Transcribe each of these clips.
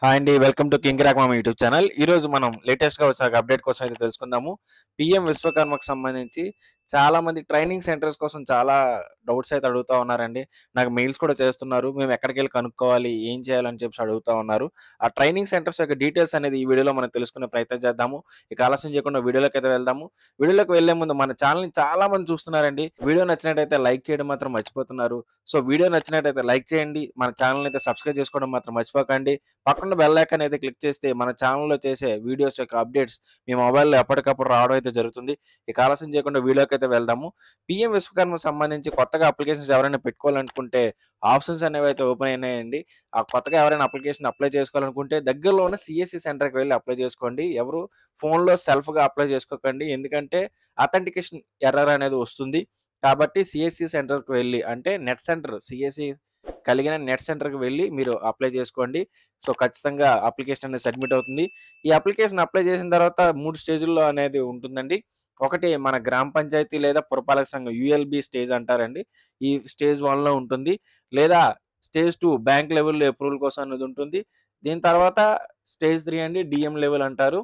Hi అండి. Welcome to king rock మామ YouTube channel. ఈరోజు మనం లేటెస్ట్‌గా వచ్చే ఒక అప్డేట్ కోసం అయితే తెలుసుకుందాము. పీఎం విశ్వకర్మకు సంబంధించి చాలామంది ట్రైనింగ్ సెంటర్స్ కోసం చాలా డౌట్స్ అయితే అడుగుతా ఉన్నారండి. నాకు మెయిల్స్ కూడా చేస్తున్నారు. మేము ఎక్కడికెళ్ళి కనుక్కోవాలి? ఏం చేయాలని చెప్పేసి అడుగుతా ఉన్నారు. ఆ ట్రైనింగ్ సెంటర్స్ యొక్క డీటెయిల్స్ అనేది ఈ వీడియోలో మనం తెలుసుకునే ప్రయత్నం చేద్దాము. ఇక ఆలస్యం చేయకుండా వీడియోలోకైతే వెళ్దాము. వీడియోలోకి వెళ్ళే ముందు మన ఛానల్‌ని చాలామంది చూస్తున్నారండి. వీడియో నచ్చినట్టయితే లైక్ చేయడం మాత్రం మర్చిపోతున్నారు. సో, వీడియో నచ్చినట్టయితే లైక్ చేయండి. మన ఛానల్‌ని అయితే సబ్స్క్రైబ్ చేసుకోవడం మాత్రం మర్చిపోకండి. పక్కన బెల్ ఐకాన్ అయితే క్లిక్ చేస్తే మన ఛానల్‌లో చేసే వీడియోస్ యొక్క అప్డేట్స్ మీ మొబైల్‌లో ఎప్పటికప్పుడు రావడం అయితే జరుగుతుంది. ఇక ఆలస్యం చేయకుండా వీడియోకైతే వెళ్దాము. పీఎం విశ్వకర్మకు సంబంధించి కొత్తగా అప్లికేషన్స్ ఎవరైనా పెట్టుకోవాలనుకుంటే ఆప్షన్స్ అనేవి అయితే ఓపెన్ అయినాయండి. ఆ కొత్తగా ఎవరైనా అప్లికేషన్ అప్లై చేసుకోవాలనుకుంటే దగ్గరలో ఉన్న సీఎస్‌సి సెంటర్‌కి వెళ్లి అప్లై చేసుకోండి. ఎవరు ఫోన్‌లో సెల్ఫ్‌గా అప్లై చేసుకోకండి. ఎందుకంటే అథెంటికేషన్ ఎర్రర్ అనేది వస్తుంది. కాబట్టి సీఎస్‌సి సెంటర్‌కి వెళ్లి అంటే నెట్ సెంటర్ సీఎస్‌సి కలిగిన నెట్ సెంటర్‌కి వెళ్లి మీరు అప్లై చేసుకోండి. సో, ఖచ్చితంగా అప్లికేషన్ అనేది సబ్మిట్ అవుతుంది. ఈ అప్లికేషన్ అప్లై చేసిన తర్వాత 3 స్టేజ్‌ల్లో అనేది ఉంటుందండి. ఒకటి మన గ్రామ పంచాయతీ లేదా పురపాలక సంఘం యూఎల్‌బీ స్టేజ్ అంటారండి. ఈ స్టేజ్ 1లో ఉంటుంది. లేదా స్టేజ్ 2 బ్యాంక్ లెవెల్‌లో అప్రూవల్ కోసం అనేది ఉంటుంది. దీని తర్వాత స్టేజ్ 3 అండి డీఎం లెవెల్ అంటారు.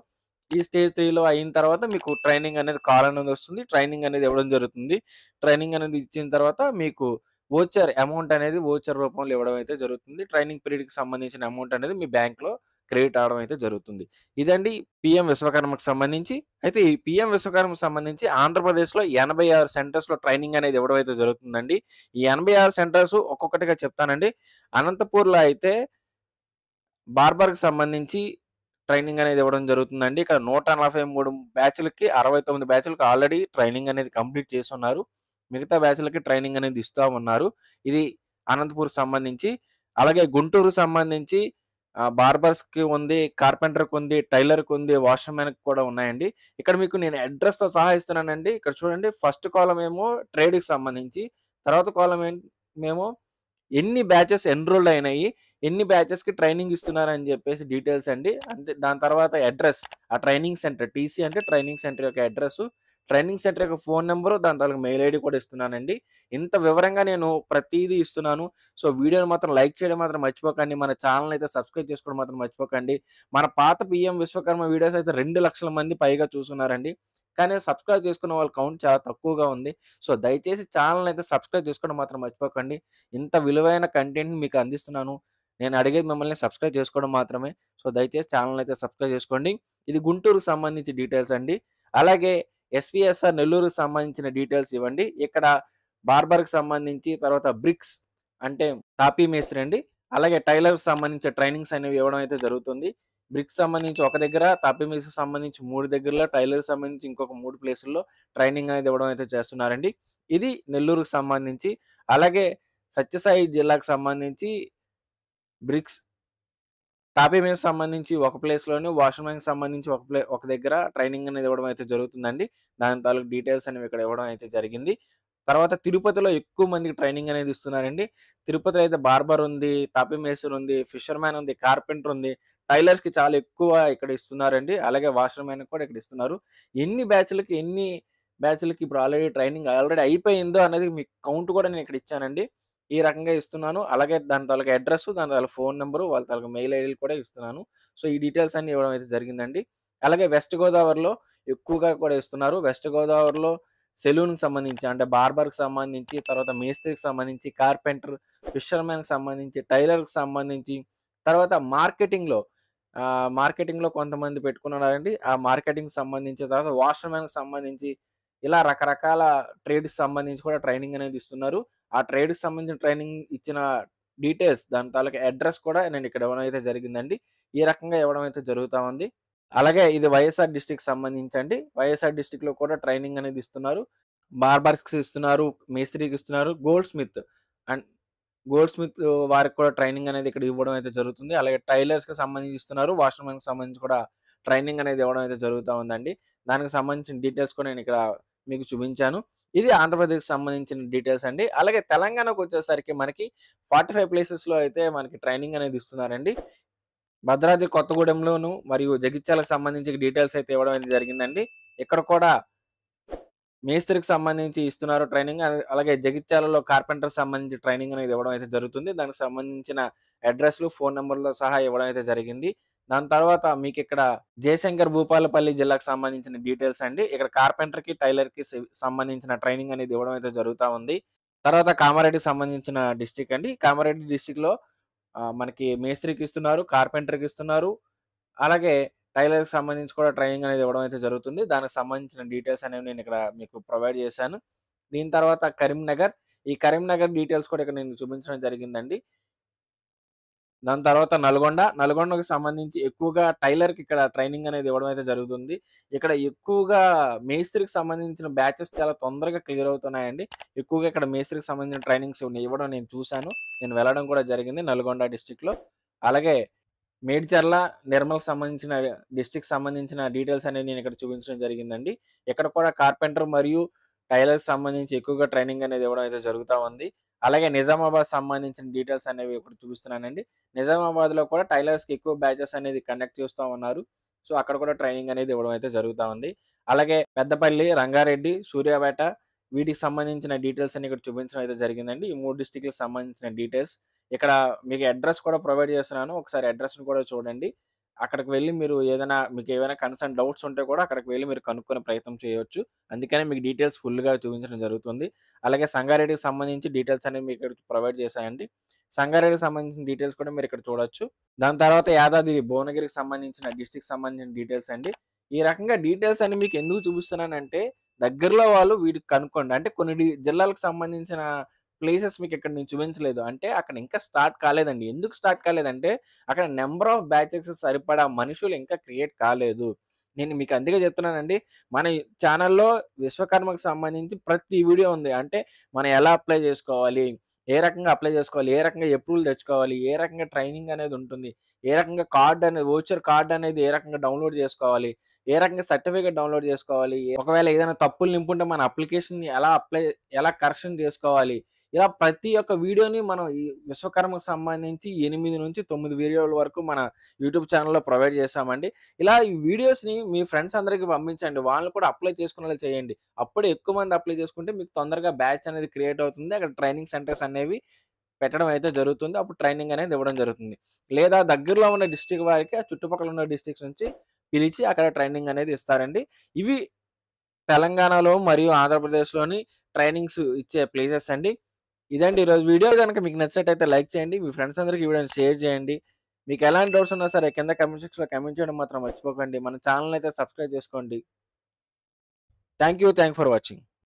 ఈ స్టేజ్ 3లో అయిన తర్వాత మీకు ట్రైనింగ్ అనేది కాల్ అనేది వస్తుంది. ట్రైనింగ్ అనేది ఇవ్వడం జరుగుతుంది. ట్రైనింగ్ అనేది ఇచ్చిన తర్వాత మీకు వోచర్ అమౌంట్ అనేది వోచర్ రూపంలో ఇవ్వడం అయితే జరుగుతుంది. ట్రైనింగ్ పీరియడ్‌కి సంబంధించిన అమౌంట్ అనేది మీ బ్యాంక్‌లో క్రెడిట్ అవ్వడం అయితే జరుగుతుంది. ఇదండి పీఎం విశ్వకర్మకు సంబంధించి. అయితే ఈ పీఎం విశ్వకర్మకు సంబంధించి ఆంధ్రప్రదేశ్‌లో 86 సెంటర్స్‌లో ట్రైనింగ్ అనేది ఇవ్వడం అయితే జరుగుతుందండి. ఈ 86 సెంటర్స్ ఒక్కొక్కటిగా చెప్తానండి. అనంతపూర్‌లో అయితే బార్బర్‌కి సంబంధించి ట్రైనింగ్ అనేది ఇవ్వడం జరుగుతుందండి. ఇక్కడ 143 బ్యాచ్‌లకి 69 బ్యాచ్‌లకి ఆల్రెడీ ట్రైనింగ్ అనేది కంప్లీట్ చేసున్నారు. మిగతా బ్యాచ్‌లకి ట్రైనింగ్ అనేది ఇస్తా ఉన్నారు. ఇది అనంతపూర్‌కి సంబంధించి. అలాగే గుంటూరుకి సంబంధించి బార్బర్స్‌కి ఉంది, కార్పెంటర్‌కి ఉంది, టైలర్‌కి ఉంది, వాషర్‌మెన్‌కి కూడా ఉన్నాయండి. ఇక్కడ మీకు నేను అడ్రెస్‌తో సహా ఇస్తున్నానండి. ఇక్కడ చూడండి ఫస్ట్ కాలమ్ ఏమో ట్రేడ్‌కి సంబంధించి, తర్వాత కాలమ్ ఏమో ఎన్ని బ్యాచెస్ ఎన్రోల్డ్ అయినాయి, ఎన్ని బ్యాచెస్‌కి ట్రైనింగ్ ఇస్తున్నారని జెప్పేసి డీటెయిల్స్ అండి. అంతే దాని తర్వాత అడ్రెస్, ఆ ట్రైనింగ్ సెంటర్ టీసీ అంటే ట్రైనింగ్ సెంటర్ యొక్క అడ్రెస్సు, ట్రైనింగ్ సెంటర్ యొక్క ఫోను నంబరు, దాని తాలూకు మెయిల్ ఐడీ కూడా ఇస్తున్నానండి. ఇంత వివరంగా నేను ప్రతీదీ ఇస్తున్నాను. సో, వీడియోని మాత్రం లైక్ చేయడం మాత్రం మర్చిపోకండి. మన ఛానెల్‌ని అయితే సబ్స్క్రైబ్ చేసుకోవడం మాత్రం మర్చిపోకండి. మన పాత పీఎం విశ్వకర్మ వీడియోస్ అయితే 2,00,000 మంది పైగా చూసున్నారండి. కానీ సబ్స్క్రైబ్ చేసుకున్న వాళ్ళ కౌంట్ చాలా తక్కువగా ఉంది. సో, దయచేసి ఛానెల్‌ని అయితే సబ్స్క్రైబ్ చేసుకోవడం మాత్రం మర్చిపోకండి. ఇంత విలువైన కంటెంట్‌ని మీకు అందిస్తున్నాను. నేను అడిగేది మిమ్మల్ని సబ్స్క్రైబ్ చేసుకోవడం మాత్రమే. సో, దయచేసి ఛానెల్‌ని అయితే సబ్స్క్రైబ్ చేసుకోండి. ఇది గుంటూరుకు సంబంధించి డీటెయిల్స్ అండి. అలాగే ఎస్‌వీఎస్‌ఆర్ నెల్లూరుకి సంబంధించిన డీటెయిల్స్ ఇవ్వండి. ఇక్కడ బార్బర్‌కి సంబంధించి, తర్వాత బ్రిక్స్ అంటే తాపీ మేస్త్రి అండి. అలాగే టైలర్‌కి సంబంధించిన ట్రైనింగ్స్ అనేవి ఇవ్వడం అయితే జరుగుతుంది. బ్రిక్స్ సంబంధించి ఒక దగ్గర, తాపీ మేస్త్రికి సంబంధించి 3 దగ్గరలో, టైలర్‌కి సంబంధించి ఇంకొక 3 ప్లేసుల్లో ట్రైనింగ్ అనేది ఇవ్వడం అయితే చేస్తున్నారండి. ఇది నెల్లూరుకి సంబంధించి. అలాగే సత్యసాయి జిల్లాకు సంబంధించి బ్రిక్స్, తాపీ మేస్‌కి సంబంధించి ఒక ప్లేస్‌లోను, వాషర్‌మెన్‌కి సంబంధించి ఒక దగ్గర ట్రైనింగ్ అనేది ఇవ్వడం అయితే జరుగుతుందండి. దాని తాలూకు డీటెయిల్స్ అనేవి ఇక్కడ ఇవ్వడం అయితే జరిగింది. తర్వాత తిరుపతిలో ఎక్కువ మందికి ట్రైనింగ్ అనేది ఇస్తున్నారండి. తిరుపతిలో అయితే బార్బర్ ఉంది, తాపీ మేస్త్రి ఉంది, ఫిషర్‌మ్యాన్ ఉంది, కార్పెంటర్ ఉంది. టైలర్స్‌కి చాలా ఎక్కువ ఇక్కడ ఇస్తున్నారండి. అలాగే వాషర్‌మెన్‌కి కూడా ఇక్కడ ఇస్తున్నారు. ఎన్ని బ్యాచ్‌లకి ఇప్పుడు ఆల్రెడీ అయిపోయిందో అనేది మీకు కౌంట్ కూడా నేను ఇక్కడ ఇచ్చానండి. ఈ రకంగా ఇస్తున్నాను. అలాగే దాని తాలూకా అడ్రెస్సు, దాని తాలూకా ఫోను నంబరు, వాళ్ళ తాలూకా మెయిల్ ఐడీలు కూడా ఇస్తున్నాను. సో, ఈ డీటెయిల్స్ అన్నీ ఇవ్వడం అయితే జరిగిందండి. అలాగే వెస్ట్ గోదావరిలో ఎక్కువగా కూడా ఇస్తున్నారు. వెస్ట్ గోదావరిలో సెలూన్‌కి సంబంధించి అంటే బార్బర్‌కి సంబంధించి, తర్వాత మేస్త్రికి సంబంధించి, కార్పెంటర్, ఫిషర్‌మెన్‌కి సంబంధించి, టైలర్‌కి సంబంధించి, తర్వాత మార్కెటింగ్‌లో కొంతమంది పెట్టుకున్నారండి. ఆ మార్కెటింగ్‌కి సంబంధించి, తర్వాత వాషర్‌మెన్‌కి సంబంధించి ఇలా రకరకాల ట్రేడ్‌కి సంబంధించి కూడా ట్రైనింగ్ అనేది ఇస్తున్నారు. ఆ ట్రేడ్‌కి సంబంధించిన ట్రైనింగ్ ఇచ్చిన డీటెయిల్స్ దాని తాలూకా అడ్రెస్ కూడా నేను ఇక్కడ ఇవ్వడం అయితే జరిగిందండి. ఈ రకంగా ఇవ్వడం అయితే జరుగుతా ఉంది. అలాగే ఇది వైఎస్ఆర్ డిస్ట్రిక్ట్‌కి సంబంధించండి. వైఎస్ఆర్ డిస్ట్రిక్ట్‌లో కూడా ట్రైనింగ్ అనేది ఇస్తున్నారు. బార్బర్స్‌కి ఇస్తున్నారు, మేస్త్రికి ఇస్తున్నారు, అండ్ గోల్డ్ స్మిత్ వారికి కూడా ట్రైనింగ్ అనేది ఇక్కడ ఇవ్వడం అయితే జరుగుతుంది. అలాగే టైలర్స్‌కి సంబంధించి ఇస్తున్నారు. వాషర్‌మెన్‌కి సంబంధించి కూడా ట్రైనింగ్ అనేది ఇవ్వడం అయితే జరుగుతా ఉందండి. దానికి సంబంధించిన డీటెయిల్స్ కూడా నేను ఇక్కడ మీకు చూపించాను. ఇది ఆంధ్రప్రదేశ్‌కి సంబంధించిన డీటెయిల్స్ అండి. అలాగే తెలంగాణకొచ్చేసరికి మనకి 45 ప్లేసెస్‌లో అయితే మనకి ట్రైనింగ్ అనేది ఇస్తున్నారండి. భద్రాద్రి కొత్తగూడెంలోను మరియు జగిత్యాలకు సంబంధించి డీటెయిల్స్ అయితే ఇవ్వడం అయితే జరిగిందండి. ఇక్కడ కూడా మేస్త్రికి సంబంధించి ఇస్తున్నారు ట్రైనింగ్. అలాగే జగిత్యాలలో కార్పెంటర్‌కి సంబంధించి ట్రైనింగ్ అనేది ఇవ్వడం అయితే జరుగుతుంది. దానికి సంబంధించిన అడ్రెస్‌లు, ఫోను నంబర్‌లతో సహా ఇవ్వడం అయితే జరిగింది. దాని తర్వాత మీకిక్కడ జయశంకర్ భూపాలపల్లి జిల్లాకు సంబంధించిన డీటెయిల్స్ అండి. ఇక్కడ కార్పెంటర్‌కి, టైలర్‌కి సంబంధించిన ట్రైనింగ్ అనేది ఇవ్వడం అయితే జరుగుతా ఉంది. తర్వాత కామారెడ్డికి సంబంధించిన డిస్ట్రిక్ట్ అండి. కామారెడ్డి డిస్ట్రిక్ట్‌లో మనకి మేస్త్రికి ఇస్తున్నారు, కార్పెంటర్‌కి ఇస్తున్నారు. అలాగే టైలర్‌కి సంబంధించి కూడా ట్రైనింగ్ అనేది ఇవ్వడం అయితే జరుగుతుంది. దానికి సంబంధించిన డీటెయిల్స్ అనేవి నేనిక్కడ మీకు ప్రొవైడ్ చేశాను. దీని తర్వాత కరీంనగర్. ఈ కరీంనగర్ డీటెయిల్స్ కూడా ఇక్కడ నేను చూపించడం జరిగిందండి. దాని తర్వాత నల్గొండ. నల్గొండకి సంబంధించి ఎక్కువగా టైలర్‌కి ఇక్కడ ట్రైనింగ్ అనేది ఇవ్వడం అయితే జరుగుతుంది. ఇక్కడ ఎక్కువగా మేస్త్రికి సంబంధించిన బ్యాచెస్ చాలా తొందరగా క్లియర్ అవుతున్నాయండి. ఎక్కువగా ఇక్కడ మేస్త్రికి సంబంధించిన ట్రైనింగ్స్ ఇవ్వడం నేను చూసాను. నేను వెళ్ళడం కూడా జరిగింది నల్గొండ డిస్ట్రిక్ట్‌లో. అలాగే మేడ్చర్ల, నిర్మల్‌కి సంబంధించిన డిస్ట్రిక్ట్‌కి సంబంధించిన డీటెయిల్స్ అనేవి నేనిక్కడ చూపించడం జరిగిందండి. ఇక్కడ కూడా కార్పెంటర్ మరియు టైలర్‌కి సంబంధించి ఎక్కువగా ట్రైనింగ్ అనేది ఇవ్వడం అయితే జరుగుతా ఉంది. అలాగే నిజామాబాద్ సంబంధించిన డీటెయిల్స్ అనేవి ఇక్కడ చూపిస్తున్నానండి. నిజామాబాద్‌లో కూడా టైలర్స్‌కి ఎక్కువ బ్యాచెస్ అనేది కండక్ట్ చేస్తా ఉన్నారు. సో, అక్కడ కూడా ట్రైనింగ్ అనేది ఇవ్వడం అయితే జరుగుతా ఉంది. అలాగే పెద్దపల్లి, రంగారెడ్డి, సూర్యాపేట వీటికి సంబంధించిన డీటెయిల్స్ అన్ని ఇక్కడ చూపించడం అయితే జరిగిందండి. ఈ 3 డిస్ట్రిక్ట్‌లకి సంబంధించిన డీటెయిల్స్. ఇక్కడ మీకు అడ్రెస్ కూడా ప్రొవైడ్ చేస్తున్నాను. ఒకసారి అడ్రెస్‌ని కూడా చూడండి. అక్కడికి వెళ్లి మీరు మీకేమైనా కన్సర్న్ డౌట్స్ ఉంటే కూడా అక్కడికి వెళ్లి మీరు కనుక్కునే ప్రయత్నం చేయొచ్చు. అందుకనే మీకు డీటెయిల్స్ ఫుల్‌గా చూపించడం జరుగుతుంది. అలాగే సంగారెడ్డికి సంబంధించి డీటెయిల్స్ అనేవి మీకు ఇక్కడ ప్రొవైడ్ చేశానండి. సంగారెడ్డికి సంబంధించిన డీటెయిల్స్ కూడా మీరిక్కడ చూడొచ్చు. దాని తర్వాత యాదాద్రి, భువనగిరికి సంబంధించిన డిస్ట్రిక్ట్‌కి సంబంధించిన డీటెయిల్స్ అండి. ఈ రకంగా డీటెయిల్స్ అన్ని మీకు ఎందుకు చూపిస్తున్నానంటే దగ్గరలో వాళ్ళు వీటికి కనుక్కోండి. అంటే కొన్ని జిల్లాలకు సంబంధించిన ప్లేసెస్ మీకిక్కడ నేను చూపించలేదు. అంటే అక్కడ ఇంకా స్టార్ట్ కాలేదండి. ఎందుకు స్టార్ట్ కాలేదంటే, అక్కడ నంబర్ ఆఫ్ బ్యాచెస్ సరిపడా మనుషులు ఇంకా క్రియేట్ కాలేదు. నేను మీకు అందుకే చెప్తున్నానండి. మన ఛానెల్‌లో విశ్వకర్మకు సంబంధించి ప్రతి వీడియో ఉంది. అంటే మనం ఎలా అప్లై చేసుకోవాలి? ఏ రకంగా అప్లై చేసుకోవాలి? ఏ రకంగా అప్రూవల్ తెచ్చుకోవాలి? ఏ రకంగా ట్రైనింగ్ అనేది ఉంటుంది? ఏ రకంగా వోచర్ కార్డ్ అనేది ఏ రకంగా డౌన్‌లోడ్ చేసుకోవాలి? ఏ రకంగా సర్టిఫికేట్ డౌన్‌లోడ్ చేసుకోవాలి? ఒకవేళ ఏదైనా తప్పులు నింపుంటే మన అప్లికేషన్‌ని ఎలా కరెక్షన్ చేసుకోవాలి? ఇలా ప్రతి ఒక్క వీడియోని మనం ఈ విశ్వకర్మకు సంబంధించి 8-9 వీడియోల వరకు మన యూట్యూబ్ ఛానెల్‌లో ప్రొవైడ్ చేశామండి. ఇలా ఈ వీడియోస్‌ని మీ ఫ్రెండ్స్ అందరికి పంపించండి. వాళ్ళు కూడా అప్లై చేసుకునేలా చేయండి. అప్పుడే ఎక్కువ మంది అప్లై చేసుకుంటే మీకు తొందరగా బ్యాచ్ అనేది క్రియేట్ అవుతుంది. అక్కడ ట్రైనింగ్ సెంటర్స్ అనేవి పెట్టడం అయితే జరుగుతుంది. అప్పుడు ట్రైనింగ్ అనేది ఇవ్వడం జరుగుతుంది. లేదా దగ్గరలో ఉన్న డిస్ట్రిక్ట్ వారికి ఆ చుట్టుపక్కల ఉన్న డిస్ట్రిక్ట్స్ నుంచి పిలిచి అక్కడ ట్రైనింగ్ అనేది ఇస్తారండి. ఇవి తెలంగాణలో మరియు ఆంధ్రప్రదేశ్‌లోని ట్రైనింగ్స్ ఇచ్చే ప్లేసెస్ అండి. ఇదండి ఈరోజు వీడియో గనుక మీకు నచ్చినట్టయితే లైక్ చేయండి. మీ ఫ్రెండ్స్ అందరికి ఈ వీడియోని షేర్ చేయండి. మీకు ఎలాంటి డౌట్స్ ఉన్నా సరే కింద కామెంట్ సెక్షన్‌లో కామెంట్ చేయడం మాత్రం మర్చిపోకండి. మన ఛానెల్‌ని అయితే సబ్స్క్రైబ్ చేసుకోండి. Thank you for watching.